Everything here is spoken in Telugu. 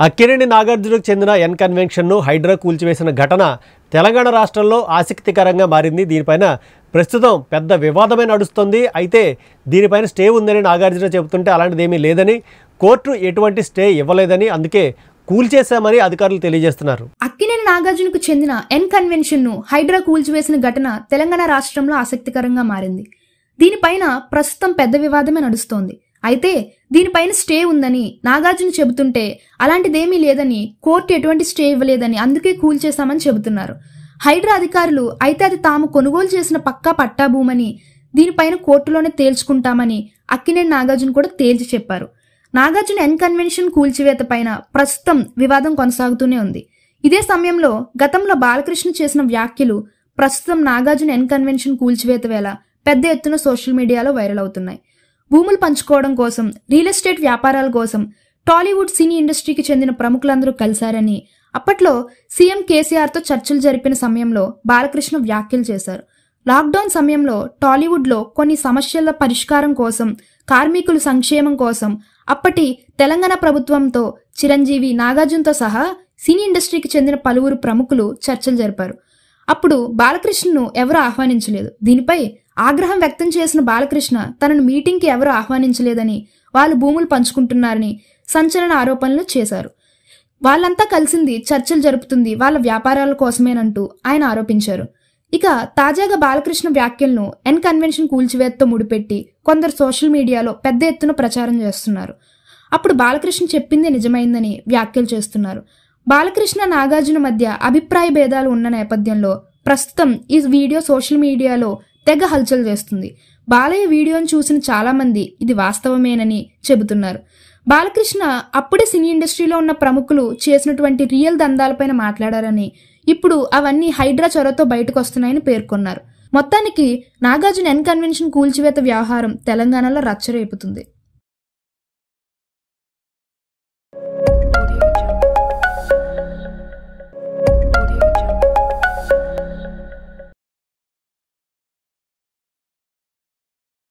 అక్కినేని నాగార్జునకు చెందిన ఎన్ కన్వెన్షన్ను హైడ్రా కూల్చివేసిన ఘటన తెలంగాణ రాష్ట్రంలో ఆసక్తికరంగా మారింది. దీనిపైన ప్రస్తుతం పెద్ద వివాదమే నడుస్తుంది. అయితే దీనిపైన స్టే ఉందని నాగార్జున చెబుతుంటే అలాంటిదేమీ లేదని, కోర్టు ఎటువంటి స్టే ఇవ్వలేదని, అందుకే కూల్చేశామని అధికారులు తెలియజేస్తున్నారు. అక్కినేని నాగార్జునకు చెందిన ఎన్ కన్వెన్షన్ను హైడ్రా కూల్చివేసిన ఘటన తెలంగాణ రాష్ట్రంలో ఆసక్తికరంగా మారింది. దీనిపైన ప్రస్తుతం పెద్ద వివాదమే నడుస్తోంది. అయితే దీనిపైన స్టే ఉందని నాగార్జున చెబుతుంటే అలాంటిదేమీ లేదని, కోర్టు ఎటువంటి స్టే ఇవ్వలేదని, అందుకే కూల్చేశామని చెబుతున్నారు. హైడ్రా అధికారులు అయితే అది తాము కొనుగోలు చేసిన పక్కా పట్టా భూమని, దీనిపైన కోర్టులోనే తేల్చుకుంటామని అక్కినేని నాగార్జున కూడా తేల్చి చెప్పారు. నాగార్జున ఎన్ కన్వెన్షన్ కూల్చివేత పైన ప్రస్తుతం వివాదం కొనసాగుతూనే ఉంది. ఇదే సమయంలో గతంలో బాలకృష్ణ చేసిన వ్యాఖ్యలు ప్రస్తుతం నాగార్జున ఎన్ కన్వెన్షన్ కూల్చివేత వేళ పెద్ద ఎత్తున సోషల్ మీడియాలో వైరల్ అవుతున్నాయి. భూములు పంచుకోవడం కోసం, రియల్ ఎస్టేట్ వ్యాపారాల కోసం టాలీవుడ్ సినీ ఇండస్ట్రీకి చెందిన ప్రముఖులందరూ కలిశారని, అప్పట్లో సీఎం కేసీఆర్తో చర్చలు జరిపిన సమయంలో బాలకృష్ణ వ్యాఖ్యలు చేశారు. లాక్డౌన్ సమయంలో టాలీవుడ్లో కొన్ని సమస్యల పరిష్కారం కోసం, కార్మికుల సంక్షేమం కోసం అప్పటి తెలంగాణ ప్రభుత్వంతో చిరంజీవి, నాగార్జునతో సహా సినీ ఇండస్ట్రీకి చెందిన పలువురు ప్రముఖులు చర్చలు జరిపారు. అప్పుడు బాలకృష్ణను ఎవరూ ఆహ్వానించలేదు. దీనిపై ఆగ్రహం వ్యక్తం చేసిన బాలకృష్ణ తనను మీటింగ్కి ఎవరూ ఆహ్వానించలేదని, వాళ్ళు భూములు పంచుకుంటున్నారని సంచలన ఆరోపణలు చేశారు. వాళ్ళంతా కలిసింది చర్చలు జరుపుతుంది వాళ్ళ వ్యాపారాల కోసమేనంటూ ఆయన ఆరోపించారు. ఇక తాజాగా బాలకృష్ణ వ్యాఖ్యలను ఎన్ కన్వెన్షన్ కూల్చివేతతో ముడిపెట్టి కొందరు సోషల్ మీడియాలో పెద్ద ఎత్తున ప్రచారం చేస్తున్నారు. అప్పుడు బాలకృష్ణ చెప్పిందే నిజమైందని వ్యాఖ్యలు చేస్తున్నారు. బాలకృష్ణ నాగార్జున మధ్య అభిప్రాయ భేదాలు ఉన్న నేపథ్యంలో ప్రస్తుతం ఈ వీడియో సోషల్ మీడియాలో తెగ హల్చల్ చేస్తుంది. బాలయ్య వీడియోను చూసిన చాలా మంది ఇది వాస్తవమేనని చెబుతున్నారు. బాలకృష్ణ అప్పుడే సినీ ఇండస్ట్రీలో ఉన్న ప్రముఖులు చేసినటువంటి రియల్ దందాలపైన మాట్లాడారని, ఇప్పుడు అవన్నీ హైడ్రా చొరవతో బయటకు వస్తున్నాయని పేర్కొన్నారు. మొత్తానికి నాగార్జున ఎన్ కన్వెన్షన్ కూల్చివేత వ్యవహారం తెలంగాణలో రచ్చరేపుతుంది.